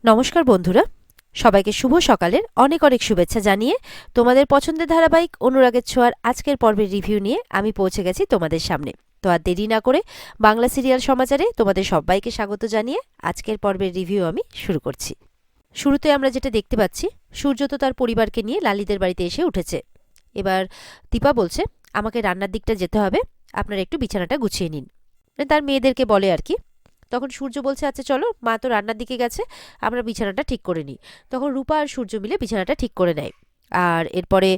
নমস্কার বন্ধুরা, সবাইকে শুভ সকালের অনেক অনেক শুভেচ্ছা জানিয়ে তোমাদের পছন্দের ধারাবাহিক অনুরাগের ছোঁয়ার আজকের পর্বের রিভিউ নিয়ে আমি পৌঁছে গেছি তোমাদের সামনে। তো আর দেরি না করে বাংলা সিরিয়াল সমাচারে তোমাদের সবাইকে স্বাগত জানিয়ে আজকের পর্বের রিভিউ আমি শুরু করছি। শুরুতে আমরা যেটা দেখতে পাচ্ছি, সূর্য তো তার পরিবারকে নিয়ে লালিদের বাড়িতে এসে উঠেছে। এবার দীপা বলছে, আমাকে রান্নার দিকটা যেতে হবে, আপনারা একটু বিছানাটা গুছিয়ে নিন। তার মেয়েদেরকে বলে আর কি। তখন সূর্য বলছে, আচ্ছা চলো, মা তো রান্নার দিকে গেছে, আমরা বিছানাটা ঠিক করে নিই। তখন রূপা আর সূর্য মিলে বিছানাটা ঠিক করে নেয়। আর এরপরে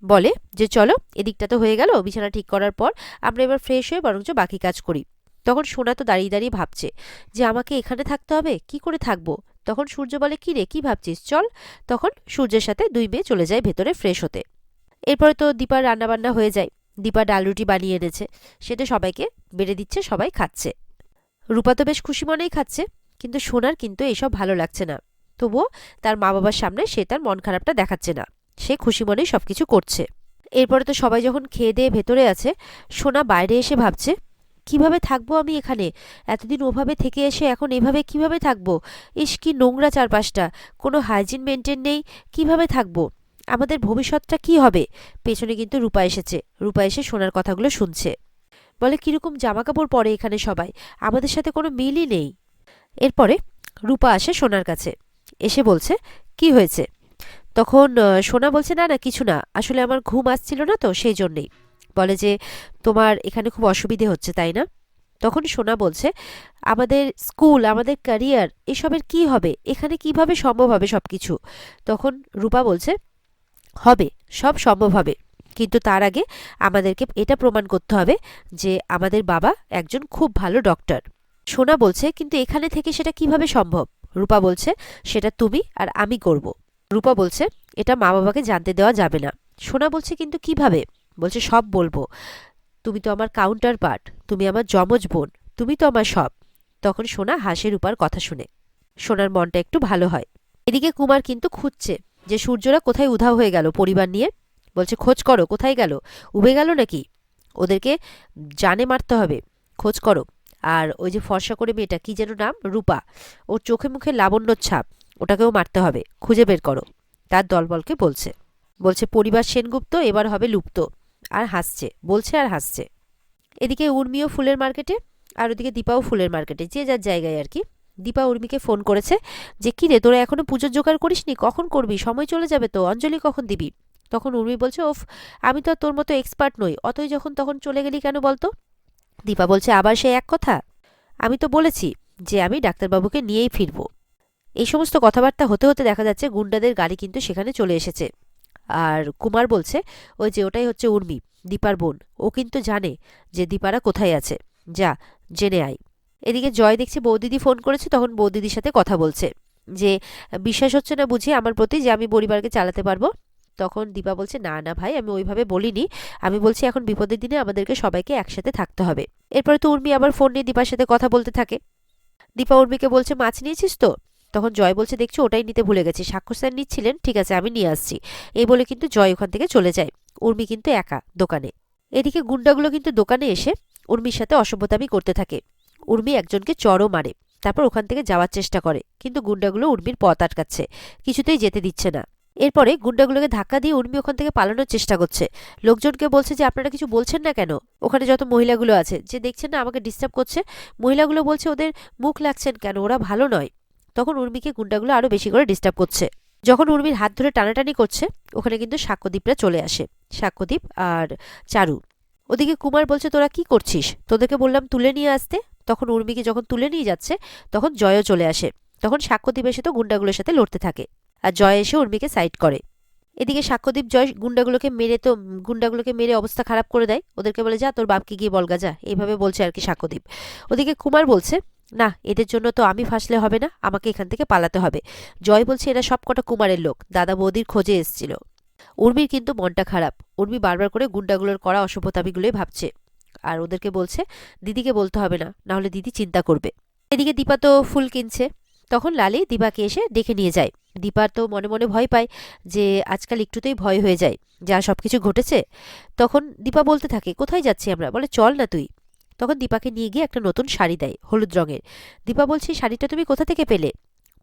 বলে যে চলো, এদিকটা তো হয়ে গেল, বিছানা ঠিক করার পর আমরা এবার ফ্রেশ হয়ে বরঞ্চ বাকি কাজ করি। তখন সোনা তো দাঁড়িয়ে দাঁড়িয়ে ভাবছে যে আমাকে এখানে থাকতে হবে, কি করে থাকবো। তখন সূর্য বলে, কি রে, কি ভাবছিস, চল। তখন সূর্যের সাথে দুই মেয়ে চলে যায় ভেতরে ফ্রেশ হতে। এরপরে তো দীপার রান্নাবান্না হয়ে যায়। দীপা ডাল রুটি বানিয়ে এনেছে, সেটা সবাইকে বেড়ে দিচ্ছে, সবাই খাচ্ছে। রূপা তো বেশ খুশি মনেই খাচ্ছে, কিন্তু সোনার কিন্তু এসব ভালো লাগছে না। তবুও তার মা বাবার সামনে সে তার মন খারাপটা দেখাচ্ছে না, সে খুশি মনেই সবকিছু করছে। এরপরে তো সবাই যখন খেয়ে দিয়ে ভেতরে আছে, সোনা বাইরে এসে ভাবছে, কিভাবে থাকবো আমি এখানে, এতদিন ওভাবে থেকে এসে এখন এভাবে কিভাবে থাকবো। ইস, কি নোংরা চারপাশটা, কোনো হাইজিন মেনটেন নেই, কিভাবে থাকবো, আমাদের ভবিষ্যৎটা কি হবে। পেছনে কিন্তু রূপা এসেছে, রূপা এসে সোনার কথাগুলো শুনছে। বলে, কিরকম জামা কাপড় পরে এখানে সবাই, আমাদের সাথে কোনো মিলই নেই। এরপরে রূপা আসে সোনার কাছে, এসে বলছে, কি হয়েছে। তখন সোনা বলছে, না না কিছু না, আসলে আমার ঘুম আসছিল না তো সেই জন্যেই। বলে যে, তোমার এখানে খুব অসুবিধে হচ্ছে তাই না। তখন সোনা বলছে, আমাদের স্কুল, আমাদের ক্যারিয়ার, এসবের কি হবে, এখানে কিভাবে সম্ভব হবে সব কিছু। তখন রূপা বলছে, হবে, সব সম্ভব হবে, কিন্তু তার আগে আমাদেরকে এটা প্রমাণ করতে হবে যে আমাদের বাবা একজন খুব ভালো ডক্টর। সোনা বলছে, কিন্তু এখানে থেকে সেটা কিভাবে সম্ভব। রূপা বলছে, সেটা তুমি আর আমি করব। রূপা বলছে, এটা মা বাবাকে জানতে দেওয়া যাবে না। সোনা বলছে, কিন্তু কিভাবে। বলছে, সব বলবো, তুমি তো আমার কাউন্টার পার্ট, তুমি আমার যমজ বোন, তুমি তো আমার সব। তখন সোনা হাসে রূপার কথা শুনে, সোনার মনটা একটু ভালো হয়। এদিকে কুমার কিন্তু খুঁজছে যে সূর্যরা কোথায় উধাও হয়ে গেল পরিবার নিয়ে। বলছে, খোঁজ করো, কোথায় গেল, উবে গেল নাকি, ওদেরকে জানে মারতে হবে, খোঁজ করো। আর ওই যে ফর্সা করে মেয়েটা, কি যেন নাম, রূপা, ওর চোখে মুখে লাবণ্যর ছাপ, ওটাকেও মারতে হবে, খুঁজে বের করো। তার দলবলকে বলছে, বলছে পরিবার সেনগুপ্ত এবার হবে লুপ্ত। আর হাসছে, বলছে আর হাসছে। এদিকে উর্মিও ফুলের মার্কেটে, আর ওদিকে দীপাও ফুলের মার্কেটে, যে যার জায়গায় আর কি। দীপা উর্মিকে ফোন করেছে যে, কি রে, তোরা এখনো পুজোর জোগাড় করিসনি, কখন করবি, সময় চলে যাবে তো, অঞ্জলি কখন দিবি। তখন উর্মি বলছে, ওফ, আমি তো আর তোর মতো এক্সপার্ট নই, অতই যখন তখন চলে গেলি কেন বলতো। দীপা বলছে, আবার সে এক কথা, আমি তো বলেছি যে আমি ডাক্তারবাবুকে নিয়েই ফিরবো। এই সমস্ত কথাবার্তা হতে হতে দেখা যাচ্ছে গুন্ডাদের গাড়ি কিন্তু সেখানে চলে এসেছে। আর কুমার বলছে, ওই যে ওটাই হচ্ছে উর্মি, দীপার বোন, ও কিন্তু জানে যে দীপারা কোথায় আছে, যা জেনে আয়। এদিকে জয় দেখছে বৌদিদি ফোন করেছে, তখন বৌদিদির সাথে কথা বলছে যে, বিশ্বাস হচ্ছে না বুঝি আমার প্রতি যে আমি পরিবারকে চালাতে পারবো। তখন দীপা বলছে, না না ভাই, আমি ওইভাবে বলিনি, আমি বলছি এখন বিপদের দিনে আমাদেরকে সবাইকে একসাথে থাকতে হবে। এরপরে তো উর্মি আবার ফোন নিয়ে দীপার সাথে কথা বলতে থাকে। দীপা উর্মিকে বলছে, মাছ নিয়েছিস তো। তখন জয় বলছে, দেখছো ওটাই নিতে ভুলে গেছি, সাক্ষর স্যার নিচ্ছিলেন, ঠিক আছে আমি নিয়ে আসছি। এই বলে কিন্তু জয় ওখান থেকে চলে যায়। উর্মি কিন্তু একা দোকানে। এদিকে গুন্ডাগুলো কিন্তু দোকানে এসে উর্মির সাথে অসভ্যতামি করতে থাকে। উর্মি একজনকে চড়ও মারে, তারপর ওখান থেকে যাওয়ার চেষ্টা করে, কিন্তু গুন্ডাগুলো উর্মির পথ আটকাচ্ছে, কিছুতেই যেতে দিচ্ছে না। এরপরে গুন্ডাগুলোকে ধাক্কা দিয়ে উর্মি ওখান থেকে পালানোর চেষ্টা করছে। লোকজনকে বলছে যে, আপনারা কিছু বলছেন না কেন, ওখানে যত মহিলাগুলো আছে যে দেখছেন না আমাকে ডিস্টার্ব করছে। মহিলাগুলো বলছে, ওদের মুখ লাগছেন কেন, ওরা ভালো নয়। তখন উর্মিকে গুন্ডাগুলো আরো বেশি করে ডিস্টার্ব করছে। যখন উর্মির হাত ধরে টানাটানি করছে, ওখানে কিন্তু সাক্ষ্যদীপরা চলে আসে, সাক্ষ্যদীপ আর চারু। ওদিকে কুমার বলছে, তোরা কি করছিস, তোদেরকে বললাম তুলে নিয়ে আসতে। তখন উর্মিকে যখন তুলে নিয়ে যাচ্ছে, তখন জয়ও চলে আসে। তখন সাক্ষ্যদীপ এসে তো গুন্ডাগুলোর সাথে লড়তে থাকে, আর জয় এসে উর্মিকে সাইড করে। এদিকে সাক্ষ্যদীপ জয় গুন্ডাগুলোকে মেরে অবস্থা খারাপ করে দেয়, ওদেরকে বলে, যা তোর বাপকে গিয়ে বলগা যা, এইভাবে বলছে আর কি সাক্ষ্যদীপ। ওদিকে কুমার বলছে, না, এদের জন্য তো আমি ফাঁসলে হবে না, আমাকে এখান থেকে পালাতে হবে। জয় বলছে, এরা সব কটা কুমারের লোক, দাদা বৌদির খোঁজে এসেছিল। উর্মির কিন্তু মনটা খারাপ, উর্মি বারবার করে গুন্ডাগুলোর করা অসভ্যতামিগুলোই ভাবছে। আর ওদেরকে বলছে, দিদিকে বলতে হবে না, না হলে দিদি চিন্তা করবে। এদিকে দীপা তো ফুল কিনছে। তখন লালি দীপাকে এসে ডেকে নিয়ে যায়। দীপা তো মনে মনে ভয় পায় যে আজকাল একটুতেই ভয় হয়ে যায়, যা সবকিছু ঘটেছে। তখন দীপা বলতে থাকে, কোথায় যাচ্ছি আমরা, বলে চল না তুই। তখন দীপাকে নিয়ে গিয়ে একটা নতুন শাড়ি দেয়, হলুদ রঙের। দীপা বলছে, শাড়িটা তুমি কোথা থেকে পেলে।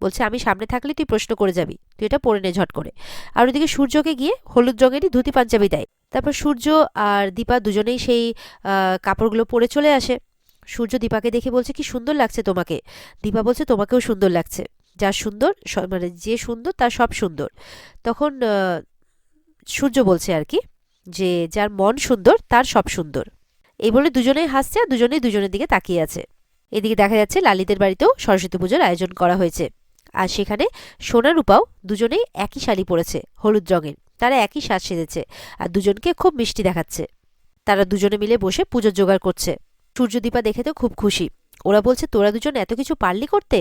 বলছে আমি সামনে থাকলে তুই প্রশ্ন করে যাবি, তুই এটা পরে নে ঝট করে। আর ওদিকে সূর্যকে গিয়ে হলুদ রঙেরই ধুতি পাঞ্জাবি দেয়। তারপর সূর্য আর দীপা দুজনেই সেই কাপড়গুলো পরে চলে আসে। সূর্য দীপাকে দেখে বলছে কি সুন্দর লাগছে তোমাকে। দীপা বলছে তোমাকেও সুন্দর লাগছে, যা সুন্দর মানে যে সুন্দর তার সব সুন্দর। তখন সূর্য বলছে আর কি যে যার মন সুন্দর তার সব সুন্দর। এই বলে দুজনেই হাসছে আর দুজনেই দুজনের দিকে তাকিয়ে আছে। এদিকে দেখা যাচ্ছে লালিদের বাড়িতেও সরস্বতী পুজোর আয়োজন করা হয়েছে। আর সেখানে সোনা রূপাও দুজনেই একই শাড়ি পরেছে হলুদ রঙের, তারা একই সাজ সেজেছে আর দুজনকে খুব মিষ্টি দেখাচ্ছে। তারা দুজনে মিলে বসে পুজোর জোগাড় করছে। সূর্যদীপা দেখে তো খুব খুশি। ওরা বলছে তোরা দুজন এত কিছু পারলি করতে।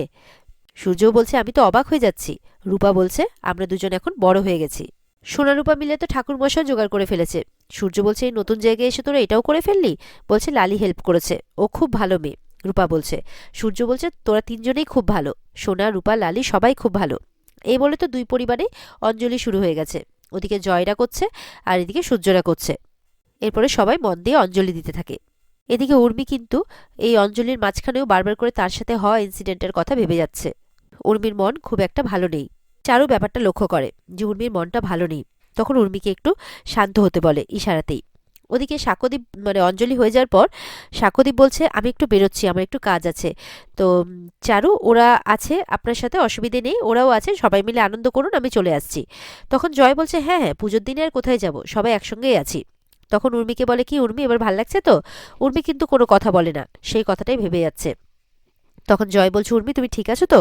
সূর্যও বলছে আমি তো অবাক হয়ে যাচ্ছি। রূপা বলছে আমরা দুজন এখন বড় হয়ে গেছি। সোনা রূপা মিলে তো ঠাকুরমশাই জোগাড় করে ফেলেছে। সূর্য বলছে এই নতুন জায়গায় এসে তোরা এটাও করে ফেললি। বলছে লালি হেল্প করেছে, ও খুব ভালো মেয়ে। রূপা বলছে। সূর্য বলছে তোরা তিনজনেই খুব ভালো, সোনা রূপা লালি সবাই খুব ভালো। এই বলে তো দুই পরিবারে অঞ্জলি শুরু হয়ে গেছে। ওদিকে জয়রা করছে আর এদিকে সূর্যরা করছে। এরপরে সবাই মন দিয়ে অঞ্জলি দিতে থাকে। এদিকে উর্মি কিন্তু এই অঞ্জলির মাঝখানেও বারবার করে তার সাথে হওয়া ইনসিডেন্টের কথা ভেবে যাচ্ছে। উর্মির মন খুব একটা ভালো নেই। চারু ব্যাপারটা লক্ষ্য করে যে উর্মির মনটা ভালো নেই। তখন উর্মিকে একটু শান্ত হতে বলে ইশারাতেই। ওদিকে সাক্ষ্যদীপ মানে অঞ্জলি হয়ে যাওয়ার পর সাক্ষ্যদীপ বলছে আমি একটু বেরোচ্ছি, আমার একটু কাজ আছে। তো চারু ওরা আছে আপনার সাথে, অসুবিধে নেই, ওরাও আছে, সবাই মিলে আনন্দ করুন, আমি চলে আসছি। তখন জয় বলছে হ্যাঁ হ্যাঁ পুজোর দিনে আর কোথায় যাব, সবাই একসঙ্গেই আছি। তখন উর্মিকে বলে কি উর্মি এবার ভাল লাগছে তো। উর্মি কিন্তু কোনো কথা বলে না, সেই কথাটাই ভেবে যাচ্ছে। তখন জয় বলছে উর্মি তুমি ঠিক আছো তো।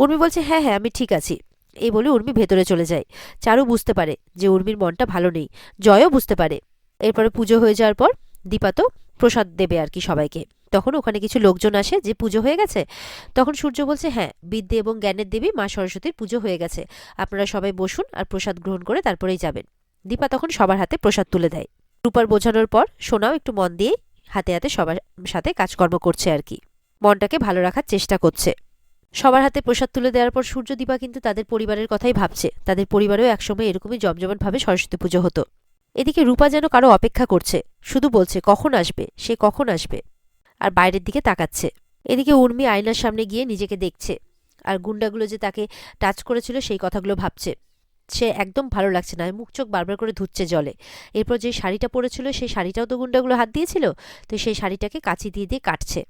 উর্মি বলছে হ্যাঁ হ্যাঁ আমি ঠিক আছি। এই বলে উর্মি ভেতরে চলে যায়। চারু বুঝতে পারে যে উর্মির মনটা ভালো নেই, জয়ও বুঝতে পারে। এরপরে পুজো হয়ে যাওয়ার পর দীপা তো প্রসাদ দেবে আর কি সবাইকে। তখন ওখানে কিছু লোকজন আসে যে পুজো হয়ে গেছে। তখন সূর্য বলছে হ্যাঁ বিদ্যে এবং জ্ঞানের দেবী মা সরস্বতীর পুজো হয়ে গেছে, আপনারা সবাই বসুন আর প্রসাদ গ্রহণ করে তারপরেই যাবেন। দীপা তখন সবার হাতে প্রসাদ তুলে দেয়। রূপার বোঝানোর পর সোনাও একটু মন দিয়ে হাতে হাতে সবার সাথে কাজকর্ম করছে আর কি, মনটাকে ভালো রাখার চেষ্টা করছে। সবার হাতে প্রসাদ তুলে দেওয়ার পর সূর্য দীপা কিন্তু তাদের পরিবারের কথাই ভাবছে। তাদের পরিবারেও একসময় এরকমই জমজমাটভাবে সরস্বতী পুজো হতো। এদিকে রূপা যেন কারো অপেক্ষা করছে, শুধু বলছে কখন আসবে, সে কখন আসবে, আর বাইরের দিকে তাকাচ্ছে। এদিকে উর্মি আয়নার সামনে গিয়ে নিজেকে দেখছে আর গুন্ডাগুলো যে তাকে টাচ করেছিল সেই কথাগুলো ভাবছে। সে একদম ভালো লাগছে না, মুখ চোখ বারবার করে ধুচ্ছে জলে। এরপর যে শাড়িটা পরেছিল সেই শাড়িটাও তো গুন্ডাগুলো হাত দিয়েছিল, তো সেই শাড়িটাকে কাঁচি দিয়ে দিয়ে কাটছে।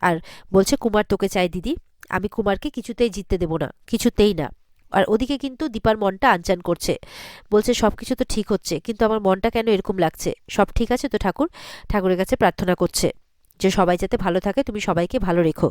আর বলছে কুমার তোকে চাই দিদি, আমি কুমারকে কিছুতেই জিততে দেব না, কিছুতেই না। আর ওদিকে কিন্তু দীপার মনটা আনচান করছে, বলছে সবকিছু তো ঠিক হচ্ছে কিন্তু আমার মনটা কেন এরকম লাগছে। সব ঠিক আছে তো ঠাকুর, ঠাকুরের কাছে প্রার্থনা করছে যে সবাই যাতে ভালো থাকে, তুমি সবাইকে ভালো রেখো।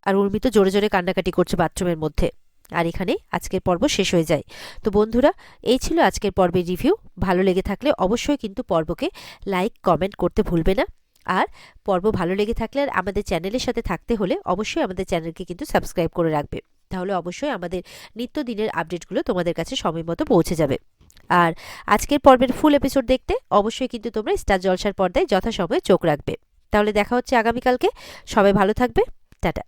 আর উর্মি তো জোরে জোরে কান্নাকাটি করছে বাথরুমের মধ্যে। আর এখানে আজকের পর্ব শেষ হয়ে যায়। তো বন্ধুরা এই ছিল আজকের পর্বের রিভিউ। ভালো লেগে থাকলে অবশ্যই কিন্তু পর্বকে লাইক কমেন্ট করতে ভুলবে না। আর পর্ব ভালো লেগে থাকলে আর আমাদের চ্যানেলের সাথে থাকতে হলে অবশ্যই আমাদের চ্যানেলকে কিন্তু সাবস্ক্রাইব করে রাখবে, তাহলে অবশ্যই আমাদের নিত্যদিনের আপডেটগুলো তোমাদের কাছে সময় মতো পৌঁছে যাবে। আর আজকের পর্বের ফুল এপিসোড দেখতে অবশ্যই কিন্তু তোমরা স্টার জলসার পর্দায় যথাসময়ে চোখ রাখবে। তাহলে দেখা হচ্ছে আগামীকালকে। সবাই ভালো থাকবে। টাটা।